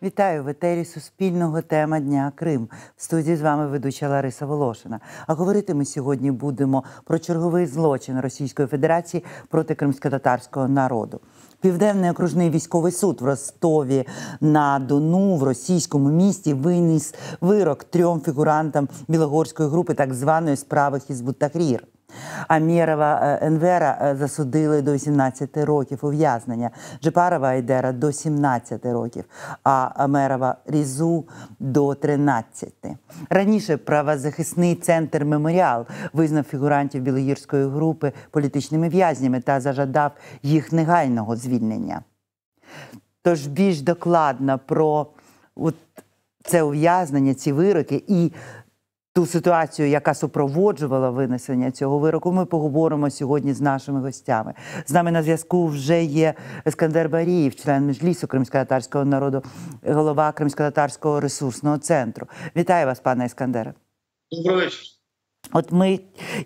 Вітаю в етері Суспільного «Тема дня Крим». В студії з вами ведуча Лариса Волошина. А говорити ми сьогодні будемо про черговий злочин Російської Федерації проти кримськотатарського народу. Південний окружний військовий суд в Ростові-на-Дону в російському місті виніс вирок 3 фігурантам Білогорської групи так званої справи Хізбут-Тахрір. Амєрова Енвера засудили до 18 років ув'язнення, Джепарова Айдера – до 17 років, а Амерова Різу – до 13. Раніше правозахисний центр «Меморіал» визнав фігурантів Білогірської групи політичними в'язнями та зажадав їх негайного звільнення. Тож більш докладно про це ув'язнення, ці вироки і ту ситуацію, яка супроводжувала винесення цього вироку, ми поговоримо сьогодні з нашими гостями. З нами на зв'язку вже є Ескандер Барієв, член Меджлісу кримськотатарського народу, голова Кримськотатарського ресурсного центру. Вітаю вас, пане Ескандере. Добрий вечір.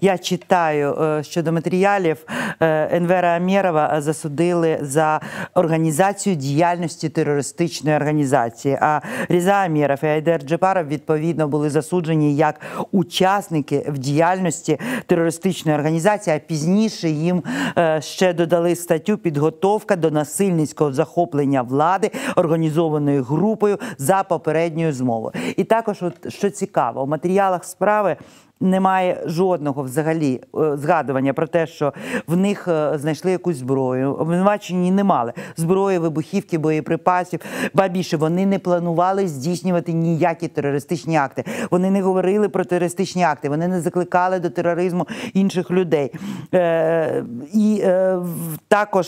Я читаю щодо матеріалів. Енвера Амєрова засудили за організацію діяльності терористичної організації, а Різа Амєров і Айдер Джепаров відповідно були засуджені як учасники в діяльності терористичної організації, а пізніше їм ще додали статтю «Підготовка до насильницького захоплення влади організованою групою за попередньою змовою». І також, що цікаво, у матеріалах справи немає жодного взагалі згадування про те, що в них знайшли якусь зброю. Обвинувачені не мали зброї, вибухівки, боєприпасів. Ба більше, вони не планували здійснювати ніякі терористичні акти. Вони не говорили про терористичні акти. Вони не закликали до тероризму інших людей. І також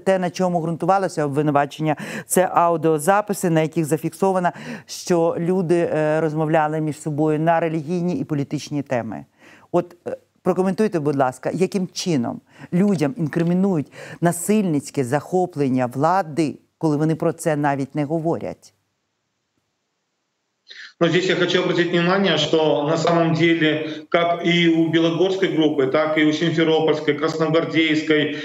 те, на чому ґрунтувалося обвинувачення, це аудіозаписи, на яких зафіксовано, що люди розмовляли між собою на релігійні і політичні теми. Прокоментуйте, будь ласка, яким чином людям інкримінують насильницьке захоплення влади, коли вони про це навіть не говорять? Но здесь я хочу обратить внимание, что на самом деле, как и у Белогорской группы, так и у Симферопольской, Красногвардейской,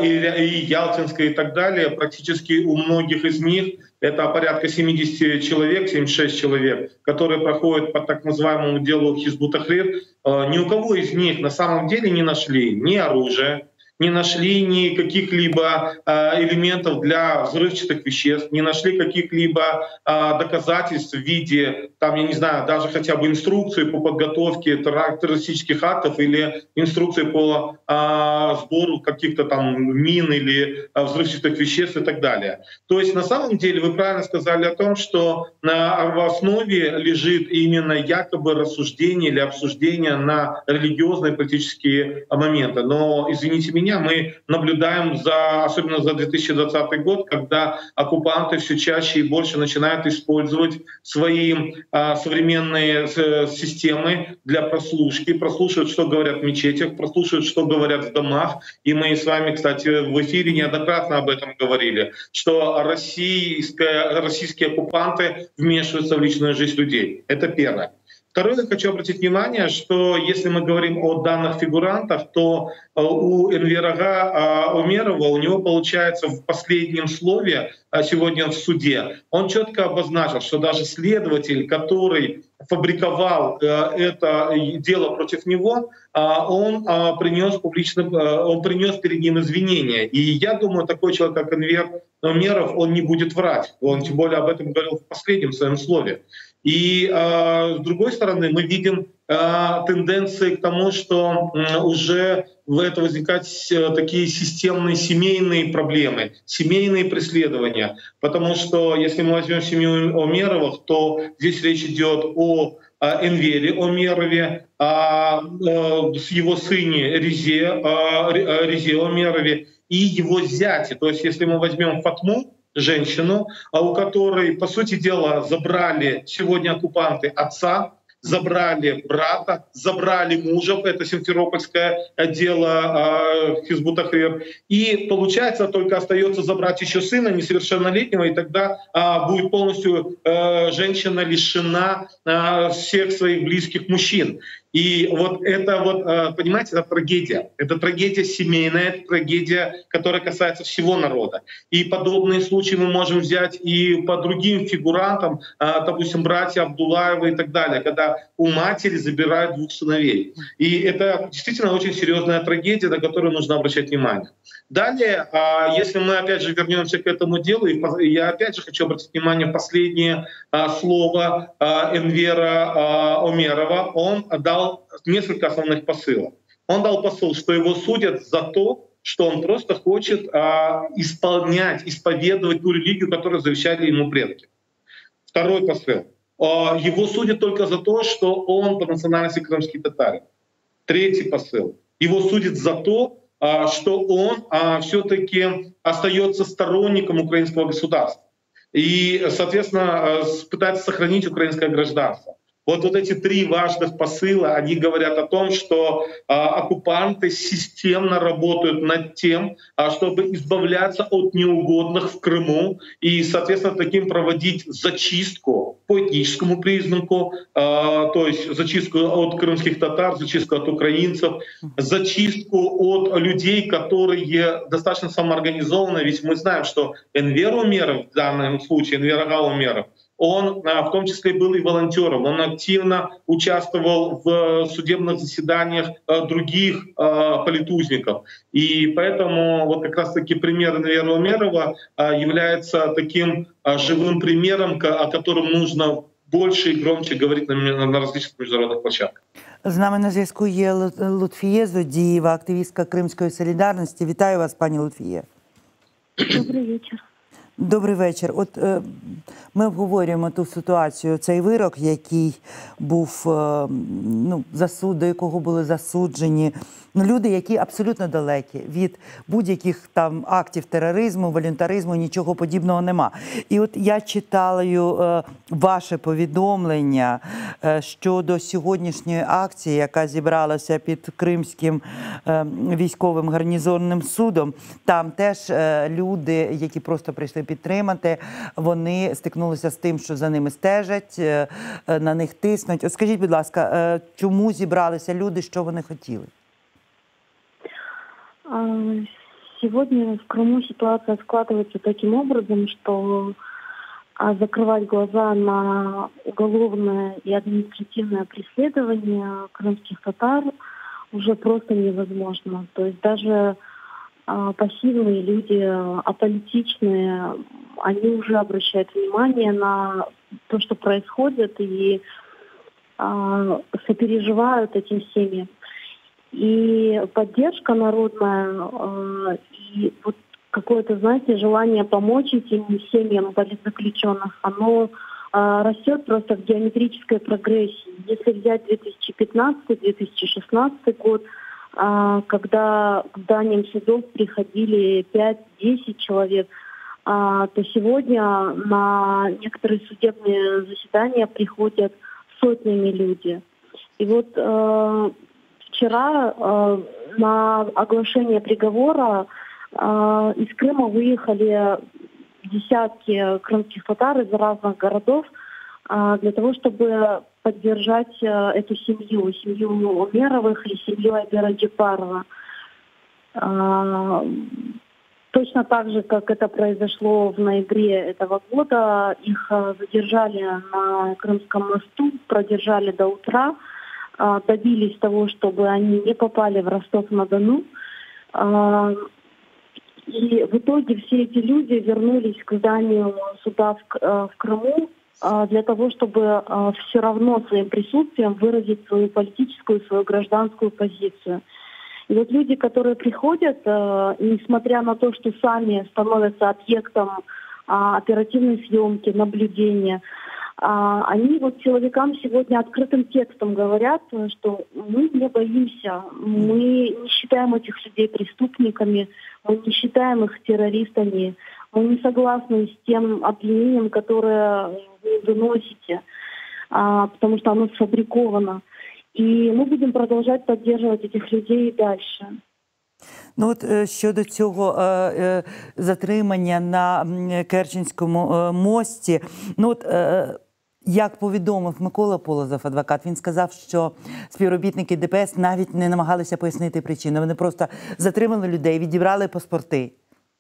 и Ялтинской и так далее, практически у многих из них, это порядка 70 человек, 76 человек, которые проходят по так называемому делу Хизбут-Тахрир, ни у кого из них на самом деле не нашли ни оружия, не нашли ни каких-либо элементов для взрывчатых веществ, не нашли каких-либо доказательств в виде, там, я не знаю, даже хотя бы инструкции по подготовке террористических актов или инструкции по сбору каких-то там мин или взрывчатых веществ и так далее. То есть на самом деле вы правильно сказали о том, что в основе лежит именно якобы рассуждение или обсуждение на религиозные политические моменты. Но, извините меня, мы наблюдаем особенно за 2020 год, когда оккупанты все чаще и больше начинают использовать свои современные системы для прослушки, прослушивают, что говорят в мечетях, прослушивают, что говорят в домах. И мы с вами, кстати, в эфире неоднократно об этом говорили, что российские оккупанты вмешиваются в личную жизнь людей. Это первое. Второе, я хочу обратить внимание, что если мы говорим о данных фигурантах, то у Энвера Амєрова, у него получается в последнем слове сегодня в суде, он четко обозначил, что даже следователь, который фабриковал это дело против него, он принес перед ним извинения. И я думаю, такой человек, как Энвер Амєров, он не будет врать. Он тем более об этом говорил в последнем своем слове. И с другой стороны, мы видим тенденции к тому, что уже возникают такие системные семейные проблемы, семейные преследования. Потому что если мы возьмем семью Амєровых, то здесь речь идет о Энвере Амєрове, с его сыне Резе Амєрове и его зяте. То есть если мы возьмем Фатму, женщину, у которой, по сути дела, забрали сегодня оккупанты отца, забрали брата, забрали мужа, это симферопольское дело Хизбут Тахрир. И получается, только остается забрать еще сына несовершеннолетнего, и тогда будет полностью женщина лишена всех своих близких мужчин. И вот это вот, понимаете, это трагедия. Это трагедия семейная, это трагедия, которая касается всего народа. И подобные случаи мы можем взять и по другим фигурантам, допустим, братья Абдуллаевы и так далее, когда у матери забирают двух сыновей. И это действительно очень серьезная трагедия, на которую нужно обращать внимание. Далее, если мы опять же вернемся к этому делу, и я опять же хочу обратить внимание последнее слово Энвера Омерова. Он дал несколько основных посылов. Он дал посыл, что его судят за то, что он просто хочет исповедовать ту религию, которую завещали ему предки. Второй посыл. Его судят только за то, что он по национальности крымский татарин. Третий посыл. Его судят за то, что он все-таки остается сторонником украинского государства и, соответственно, пытается сохранить украинское гражданство. Вот эти три важных посыла, они говорят о том, что оккупанты системно работают над тем, чтобы избавляться от неугодных в Крыму и, соответственно, таким проводить зачистку по этническому признаку, то есть зачистку от крымских татар, зачистку от украинцев, зачистку от людей, которые достаточно самоорганизованы. Ведь мы знаем, что Энвер Умеров, в данном случае Энвер Ага Умеров, он в том числе был и волонтером, он активно участвовал в судебных заседаниях других политузников. И поэтому вот как раз-таки пример Энвера Умерова является таким живым примером, о котором нужно больше и громче говорить на различных международных площадках. З нами на зв'язку є Лутфіє Зодієва, активістка Кримської солідарності. Вітаю вас, пані Лутфіє. Добрий вечір. Добрий вечір. От ми обговорюємо ту ситуацію, цей вирок, який був, до якого були засуджені люди, які абсолютно далекі від будь-яких там актів тероризму, волюнтаризму, нічого подібного нема. І от я читаю ваше повідомлення щодо сьогоднішньої акції, яка зібралася під Кримським військовим гарнізонним судом. Там теж люди, які просто прийшли підтримати, вони стикнулися з тим, що за ними стежать, на них тиснуть. От скажіть, будь ласка, чому зібралися люди, що вони хотіли? Сегодня в Крыму ситуация складывается таким образом, что закрывать глаза на уголовное и административное преследование крымских татар уже просто невозможно. То есть даже пассивные люди, аполитичные, они уже обращают внимание на то, что происходит, и сопереживают этим семьям. И поддержка народная, и вот какое-то, знаете, желание помочь этим семьям политзаключенных, оно растет просто в геометрической прогрессии. Если взять 2015-2016 год, когда к зданиям судов приходили 5-10 человек, то сегодня на некоторые судебные заседания приходят сотнями люди. И вот вчера на оглашение приговора из Крыма выехали десятки крымских татар из разных городов для того, чтобы поддержать эту семью Умеровых и семью Айбера Джипарова. Точно так же, как это произошло в ноябре этого года, их задержали на Крымском мосту, продержали до утра, добились того, чтобы они не попали в Ростов-на-Дону. И в итоге все эти люди вернулись к зданию суда в Крыму для того, чтобы все равно своим присутствием выразить свою политическую, свою гражданскую позицию. И вот люди, которые приходят, несмотря на то, что сами становятся объектом оперативной съемки, наблюдения, они вот силовикам сегодня открытым текстом говорят, что мы не боимся, мы не считаем этих людей преступниками, мы не считаем их террористами, мы не согласны с тем обвинением, которое вы выносите. потому что оно сфабриковано. И мы будем продолжать поддерживать этих людей и дальше. Ну от щодо цього затримання на Керченському мості, ну от як повідомив Микола Полозов, адвокат, він сказав, що співробітники ДПС навіть не намагалися пояснити причину. Вони просто затримали людей, відібрали паспорти,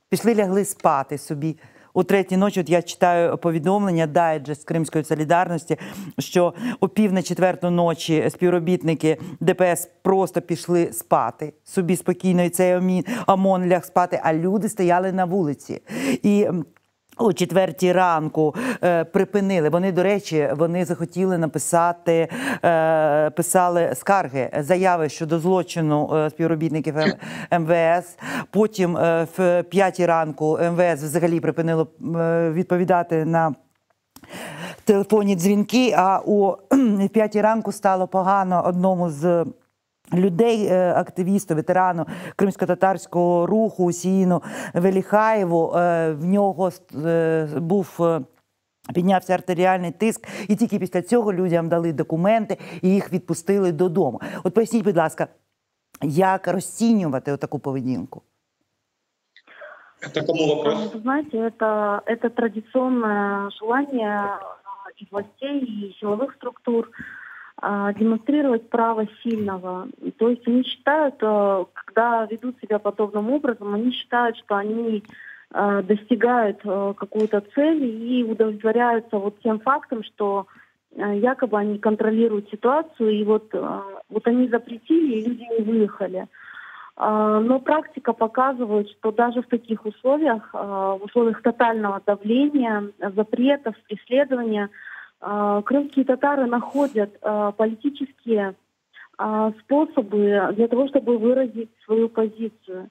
пішли, лягли спати собі. О 3-й ночі, от я читаю повідомлення Дайджест Кримської солідарності, що о 3:45 ночі співробітники ДПС просто пішли спати собі спокійно, і цей ОМОН ляг спати, а люди стояли на вулиці. І о 4-й ранку припинили. Вони, до речі, вони захотіли написати, писали скарги, заяви щодо злочину співробітників МВС. Потім в 5-й ранку МВС взагалі припинило відповідати на телефонні дзвінки, а о 5-й ранку стало погано одному з людей, активісту, ветерану кримсько-татарського руху Усіїну Веліхаєву. В нього піднявся артеріальний тиск, і тільки після цього людям дали документи і їх відпустили додому. От поясніть, будь ласка, як розцінювати таку поведінку? Это кому вопрос? Вы знаете, это традиционное желание и властей, и силовых структур демонстрировать право сильного. То есть они считают, когда ведут себя подобным образом, они считают, что они достигают какую-то цель и удовлетворяются вот тем фактом, что якобы они контролируют ситуацию, и вот они запретили, и люди не выехали. Но практика показывает, что даже в таких условиях, в условиях тотального давления, запретов, преследования, крымские татары находят политические способы для того, чтобы выразить свою позицию.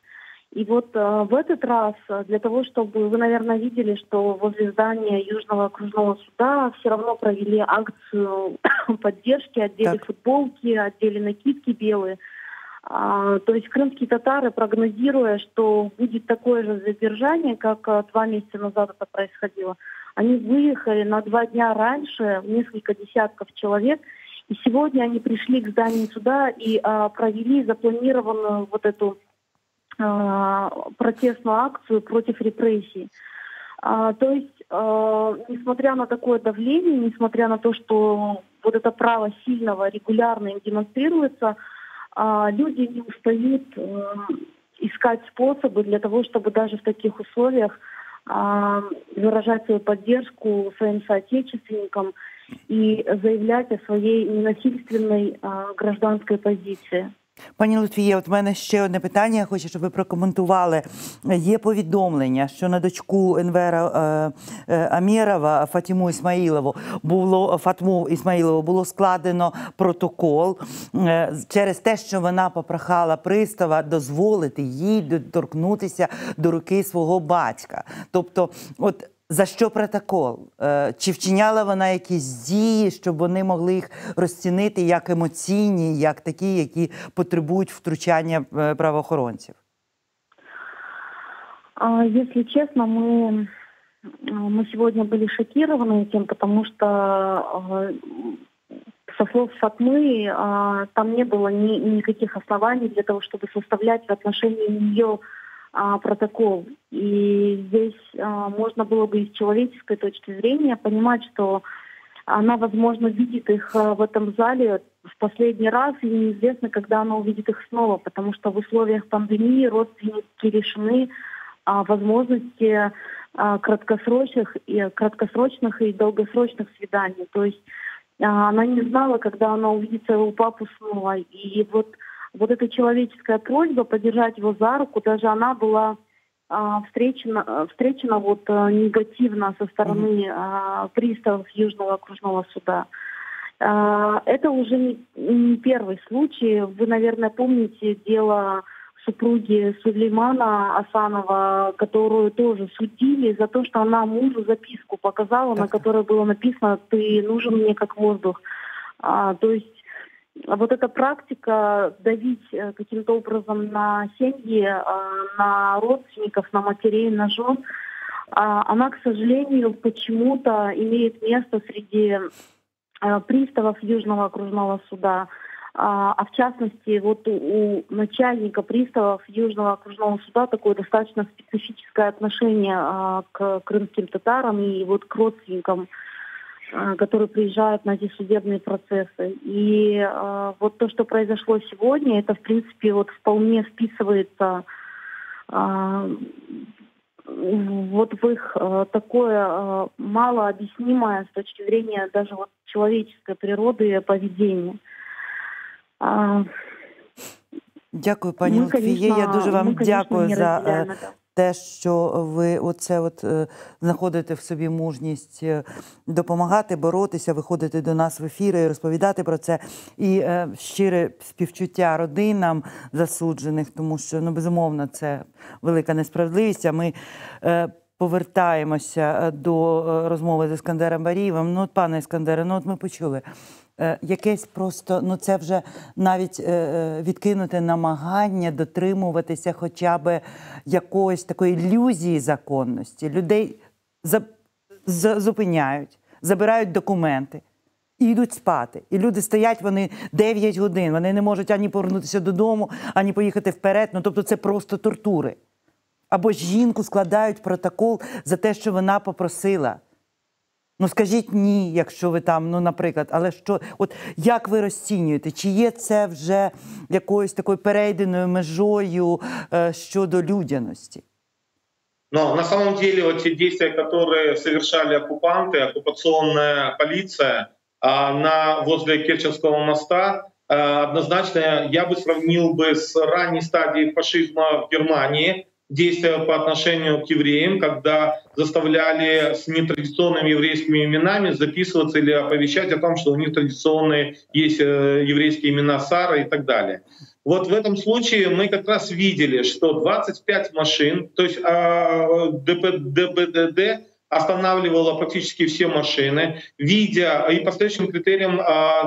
И вот в этот раз, для того, чтобы... Вы, наверное, видели, что возле здания Южного окружного суда все равно провели акцию поддержки, одели футболки, одели накидки белые. То есть крымские татары, прогнозируя, что будет такое же задержание, как 2 месяца назад это происходило, они выехали на 2 дня раньше, несколько десятков человек, и сегодня они пришли к зданию суда и провели запланированную вот эту протестную акцию против репрессий. То есть, несмотря на такое давление, несмотря на то, что вот это право сильного регулярно им демонстрируется, люди не устают искать способы для того, чтобы даже в таких условиях выражать свою поддержку своим соотечественникам и заявлять о своей ненасильственной гражданской позиции. Пані Лутвіє, от в мене ще одне питання, я хочу, щоб ви прокоментували. Є повідомлення, що на дочку Енвера Амєрова Фатіму Ісмаїлову було складено протокол через те, що вона попрохала пристава дозволити їй доторкнутися до руки свого батька. Тобто, от за що протокол? Чи вчиняла вона якісь дії, щоб вони могли їх розцінити як емоційні, як такі, які потребують втручання правоохоронців? Если честно, мы сегодня были шокированы этим, потому что со слов Фатмы там не было никаких оснований для того, чтобы составлять в отношении нее протокол. И здесь можно было бы из человеческой точки зрения понимать, что она, возможно, видит их в этом зале в последний раз, и неизвестно, когда она увидит их снова, потому что в условиях пандемии родственники лишены возможности краткосрочных и долгосрочных свиданий. То есть она не знала, когда она увидит своего папу снова. И вот эта человеческая просьба подержать его за руку, даже она была встречена вот негативно со стороны приставов Южного окружного суда. Это уже не первый случай. Вы, наверное, помните дело супруги Сулеймана Асанова, которую тоже судили за то, что она мужу записку показала, на которой было написано «Ты нужен мне как воздух». То есть вот эта практика давить каким-то образом на семьи, на родственников, на матерей, на жен, она, к сожалению, почему-то имеет место среди приставов Южного окружного суда. А в частности, вот у начальника приставов Южного окружного суда такое достаточно специфическое отношение к крымским татарам и вот к родственникам, которые приезжают на эти судебные процессы. И вот то, что произошло сегодня, это в принципе вот вполне вписывается вот в их такое малообъяснимое с точки зрения даже вот человеческой природы поведение. Дякую, пані Литвіє. Я дуже вам дякую за те, що ви знаходите в собі мужність допомагати, боротися, виходити до нас в ефіри і розповідати про це. І щире співчуття родинам засуджених, тому що, безумовно, це велика несправедливість. А ми повертаємося до розмови з Іскандером Барієвим. Пане Іскандере, ми почули. Якесь просто, це вже навіть відкинути намагання дотримуватися хоча б якоїсь такої ілюзії законності. Людей зупиняють, забирають документи і йдуть спати. І люди стоять, вони 9 годин, вони не можуть ані повернутися додому, ані поїхати вперед. Тобто це просто тортури. Або жінку складають протокол за те, що вона попросила. Скажіть ні, якщо ви там, наприклад, але що, як ви розцінюєте, чи є це вже якоюсь такою перейденою межою щодо людяності? На самом деле те действия, которые совершали оккупанты, оккупационная полиция возле Керченского моста, однозначно я бы сравнил с ранней стадией фашизма в Германии, действия по отношению к евреям, когда заставляли с нетрадиционными еврейскими именами записываться или оповещать о том, что у них традиционные есть еврейские имена Сара и так далее. Вот в этом случае мы как раз видели, что 25 машин, то есть ДБДД останавливала практически все машины, видя и по следующим критериям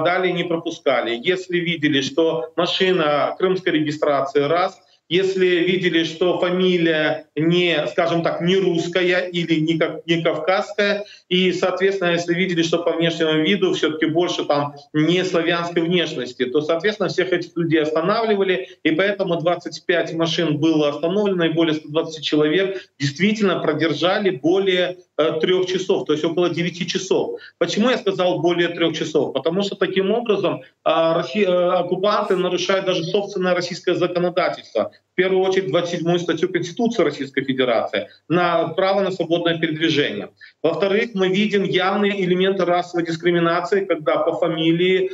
далее не пропускали. Если видели, что машина крымской регистрации раз, если видели, что фамилия не, скажем так, не русская или не кавказская, и, соответственно, если видели, что по внешнему виду все-таки больше там не славянской внешности, то, соответственно, всех этих людей останавливали, и поэтому 25 машин было остановлено, и более 120 человек действительно продержали более 3 часов, то есть около 9 часов. Почему я сказал более 3 часов? Потому что таким образом оккупанты нарушают даже собственное российское законодательство. В первую очередь 27-ю статью Конституции Российской Федерации на право на свободное передвижение. Во-вторых, мы видим явные элементы расовой дискриминации, когда по фамилии,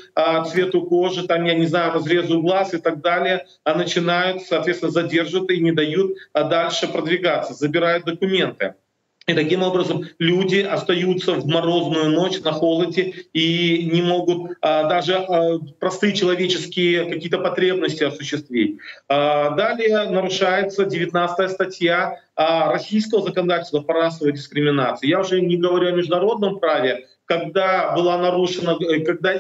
цвету кожи, разрезу глаз и так далее начинают, соответственно, задерживать и не дают дальше продвигаться, забирают документы. И таким образом люди остаются в морозную ночь на холоде и не могут даже простые человеческие какие-то потребности осуществить. Далее нарушается 19 статья российского законодательства по расовой дискриминации. Я уже не говорю о международном праве, когда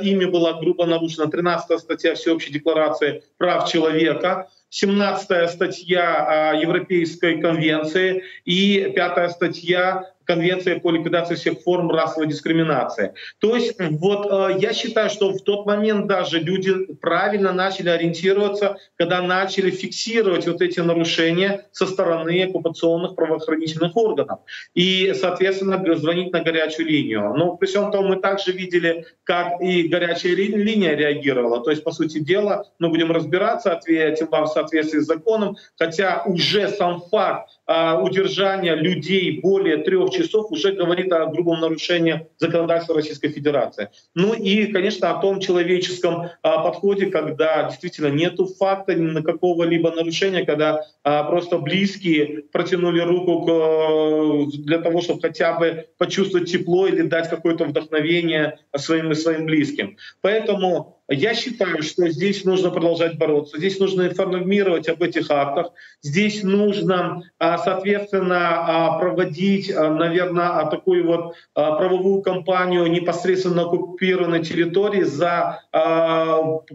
ими была грубо нарушена 13 статья Всеобщей декларации прав человека, 17 статья Европейской конвенции и 5 статья Конвенции по ликвидации всех форм расовой дискриминации. То есть я считаю, что в тот момент даже люди правильно начали ориентироваться, когда начали фиксировать эти нарушения со стороны оккупационных правоохранительных органов и, соответственно, звонить на горячую линию. Но при всем том мы также видели, как и горячая линия реагировала. То есть, по сути дела, мы будем разбираться, ответим вам в соответствии с законом, хотя уже сам факт удержания людей более 3 часов уже говорит о грубом нарушении законодательства Российской Федерации. И, конечно, о том человеческом подходе, когда действительно нету факта ни на какого-либо нарушения, когда просто близкие протянули руку для того, чтобы хотя бы почувствовать тепло или дать какое-то вдохновение своим близким. Поэтому я считаю, что здесь нужно продолжать бороться, здесь нужно информировать об этих актах, здесь нужно, соответственно, проводить, наверное, такую правовую кампанию непосредственно на оккупированной территории за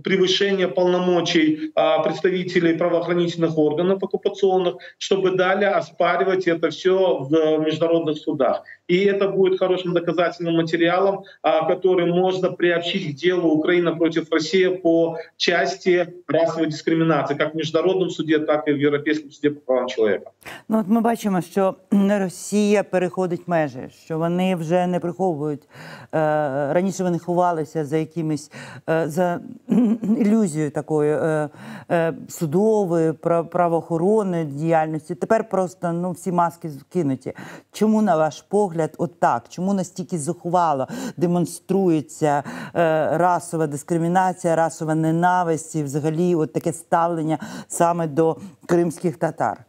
превышение полномочий представителей правоохранительных органов оккупационных, чтобы далее оспаривать это все в международных судах. и это будет хорошим доказательным материалом, который можно приобщить к делу Украина против России по части расовой дискриминации, как в Международном суде, так и в Европейском суде по правам человека. Ну, от ми бачимо, що Росія переходить межі, що вони вже не приховують. Раніше вони ховалися за якимись, за ілюзією такою судової, правоохоронної діяльності. Тепер просто всі маски кинуті. Чому, на ваш погляд, отак? Чому настільки зухвало демонструється расова дискримінація, расова ненависть і взагалі от таке ставлення саме до кримських татар?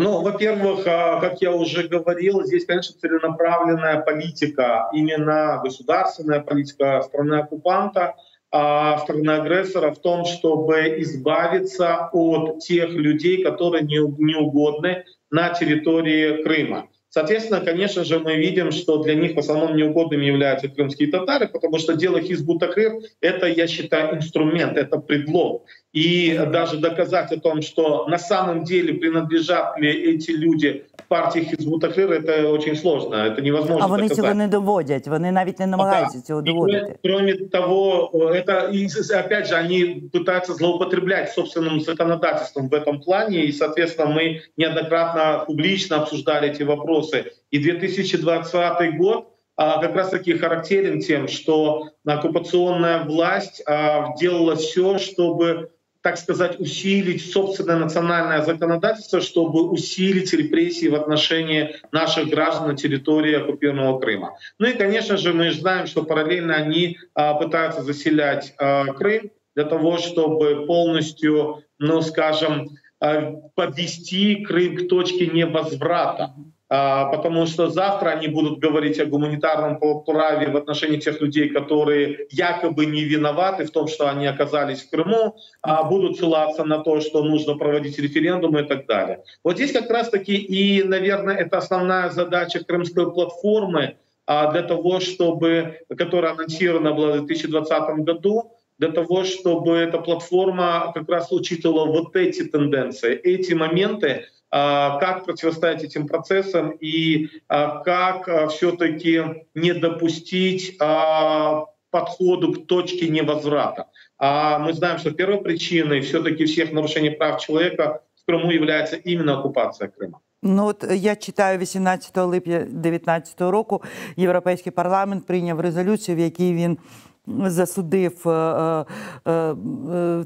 Ну, во-первых, как я уже говорил, здесь, конечно, целенаправленная политика, именно государственная политика страны-оккупанта, страны-агрессора в том, чтобы избавиться от тех людей, которые неугодны на территории Крыма. Соответственно, конечно же, мы видим, что для них в основном неугодными являются крымские татары, потому что дело Хизб ут-Тахрир — это, я считаю, инструмент, это предлог. И даже доказать о том, что на самом деле принадлежат ли эти люди партии Хизб ут-Тахрир, это очень сложно, это невозможно. А вони доказать. Цього не доводять, вони навіть не намагаються цього доводити. Кроме того, это, и, опять же, они пытаются злоупотреблять собственным законодательством в этом плане, и, соответственно, мы неоднократно публично обсуждали эти вопросы. И 2020 год как раз-таки характерен тем, что оккупационная власть делала все, чтобы, так сказать, усилить собственное национальное законодательство, чтобы усилить репрессии в отношении наших граждан на территории оккупированного Крыма. Ну и, конечно же, мы знаем, что параллельно они пытаются заселять Крым для того, чтобы полностью, ну, скажем, подвести Крым к точке невозврата. Потому что завтра они будут говорить о гуманитарном праве в отношении тех людей, которые якобы не виноваты в том, что они оказались в Крыму, будут ссылаться на то, что нужно проводить референдумы и так далее. Вот здесь как раз-таки и, наверное, это основная задача Крымской платформы, для того, чтобы, которая анонсирована была в 2020 году, для того, чтобы эта платформа как раз учитывала вот эти тенденции, эти моменты, как противостоять этим процессам и как все-таки не допустить подходу к точке невозврата. Мы знаем, что первой причиной все-таки всех нарушений прав человека в Крыму является именно оккупация Крыма. Ну от я читаю, 18 липня 2019 року Європейський парламент прийняв резолюцію, в якій він засудив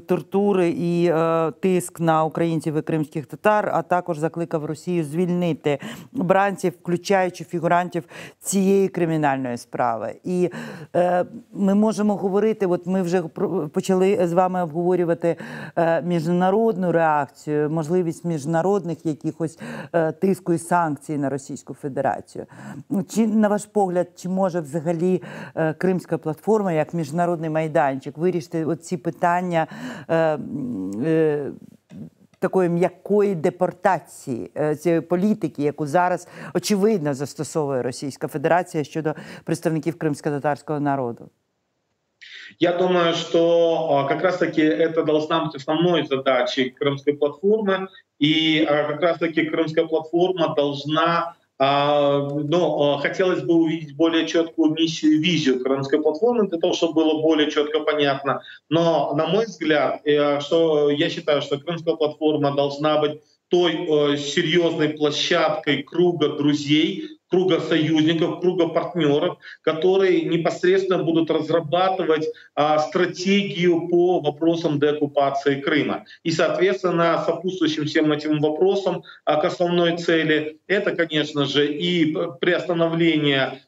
тортури і тиск на українців і кримських татар, а також закликав Росію звільнити бранців, включаючи фігурантів цієї кримінальної справи. І ми можемо говорити, от ми вже почали з вами обговорювати міжнародну реакцію, можливість міжнародних якихось тиску і санкцій на Російську Федерацію. Чи, на ваш погляд, чи може взагалі Кримська платформа, як міжнародний майданчик, вирішити оці питання такої м'якої депортації, цієї політики, яку зараз очевидно застосовує Російська Федерація щодо представників кримсько-татарського народу? Я думаю, что как раз-таки это должна быть основной задачей Крымской платформы, и как раз-таки Крымская платформа должна, хотелось бы увидеть более четкую миссию и визию Крымской платформы для того, чтобы было более четко понятно. Но, на мой взгляд, я считаю, что Крымская платформа должна быть той серьезной площадкой круга друзей, круга союзников, круга партнеров, которые непосредственно будут разрабатывать стратегию по вопросам деоккупации Крыма. И, соответственно, сопутствующим всем этим вопросам к основной цели это, конечно же, и приостановление,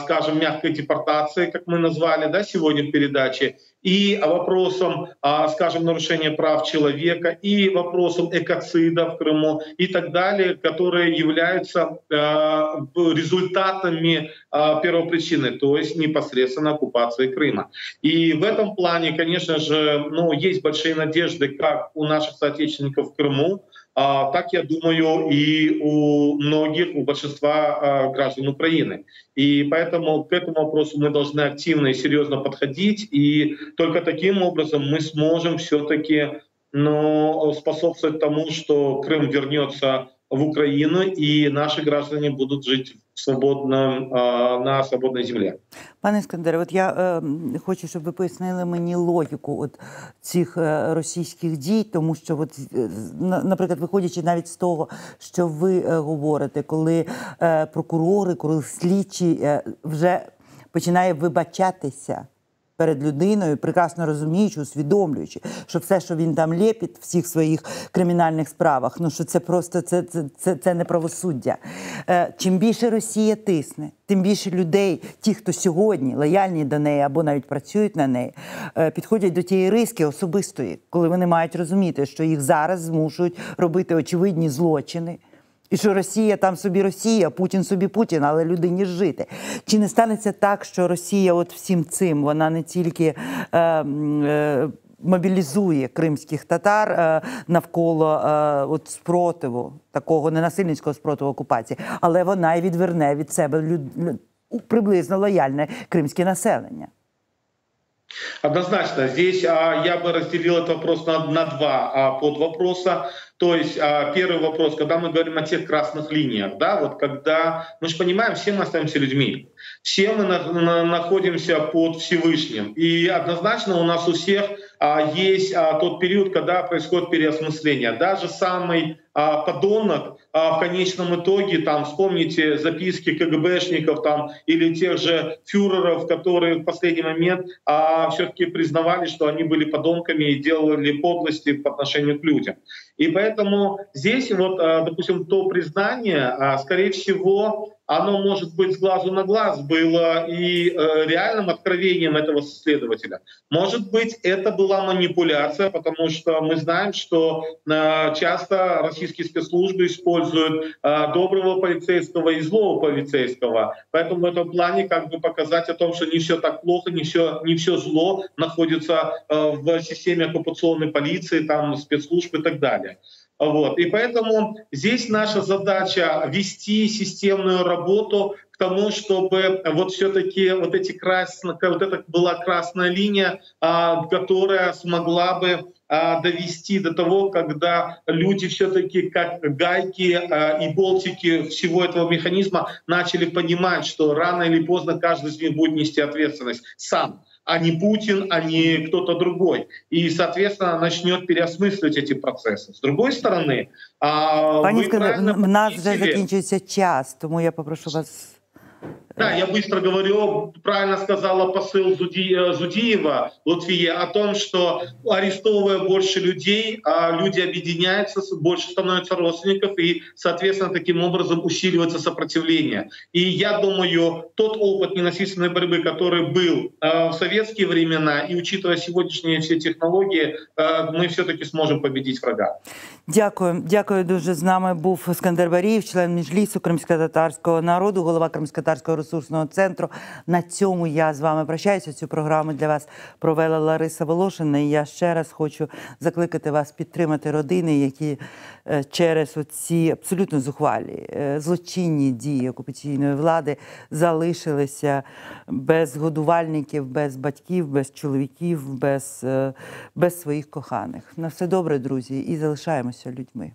скажем, мягкой депортации, как мы назвали сегодня в передаче, и вопросом, скажем, нарушения прав человека, и вопросом экоцида в Крыму и так далее, которые являются результатами первопричины, то есть непосредственно оккупации Крыма. И в этом плане, конечно же, есть большие надежды как у наших соотечественников в Крыму, так, я думаю, и у многих, у большинства граждан Украины. И поэтому к этому вопросу мы должны активно и серьезно подходить, и только таким образом мы сможем все-таки способствовать тому, что Крым вернется в Украину, и наши граждане будут жить на свободной земле. Пане Іскандере, от я хочу, щоб ви пояснили мені логіку от цих російських дій, тому що, от, наприклад, виходячи навіть з того, що ви говорите, коли прокурори, коли слідчі вже починає вибачатися перед людиною, прекрасно розуміючи, усвідомлюючи, що все, що він там лепить в всіх своїх кримінальних справах, ну що це просто це не правосуддя. Чим більше Росія тисне, тим більше людей, ті, хто сьогодні лояльні до неї або навіть працюють на неї, підходять до тієї риски особистої, коли вони мають розуміти, що їх зараз змушують робити очевидні злочини. І що Росія там собі Росія, Путін собі Путін, але людині жити. Чи не станеться так, що Росія от всім цим, вона не тільки мобілізує кримських татар навколо от спротиву, такого ненасильницького спротиву окупації, але вона й відверне від себе приблизно лояльне кримське населення? Однозначно. Здесь я бы разделил этот вопрос на два подвопроса. То есть первый вопрос, когда мы говорим о тех красных линиях, да, вот когда, мы же понимаем, все мы остаемся людьми, все мы находимся под Всевышним. И однозначно у нас у всех есть тот период, когда происходит переосмысление. Даже самый подонок в конечном итоге, там, вспомните записки КГБшников там, или тех же фюреров, которые в последний момент все-таки признавали, что они были подонками и делали подлости по отношению к людям. И поэтому здесь, вот, допустим, то признание, скорее всего, оно, может быть, с глазу на глаз было и реальным откровением этого следователя. Может быть, это была манипуляция, потому что мы знаем, что часто российские спецслужбы используют доброго полицейского и злого полицейского. Поэтому в этом плане как бы показать о том, что не все так плохо, не все зло находится в системе оккупационной полиции, там, спецслужб и так далее. Вот. И поэтому здесь наша задача вести системную работу к тому, чтобы вот все-таки вот эта была красная линия, которая смогла бы довести до того, когда люди все-таки как гайки и болтики всего этого механизма начали понимать, что рано или поздно каждый из них будет нести ответственность сам, а не Путин, а не кто-то другой. И, соответственно, начнет переосмысливать эти процессы. С другой стороны, Пані Іскандер, у нас вже закінчується час, тому я попрошу вас... Да, я быстро говорю, правильно сказала посыл Зудиева, Латвия, о том, что арестовывая больше людей, люди объединяются, больше становятся родственников, и, соответственно, таким образом усиливается сопротивление. И я думаю, тот опыт ненасильственной борьбы, который был в советские времена, и учитывая сегодняшние все технологии, мы все-таки сможем победить врага. Дякую. Дякую дуже. З нами був Іскандер Барієв, член Меджлісу кримськотатарського народу, голова Кримськотатарського ресурсного центру. На цьому я з вами прощаюся. Цю програму для вас провела Лариса Волошина. І я ще раз хочу закликати вас підтримати родини, які через оці абсолютно зухвалі, злочинні дії окупаційної влади залишилися без годувальників, без батьків, без чоловіків, без своїх коханих. На все добре, друзі, і залишаємося людьми.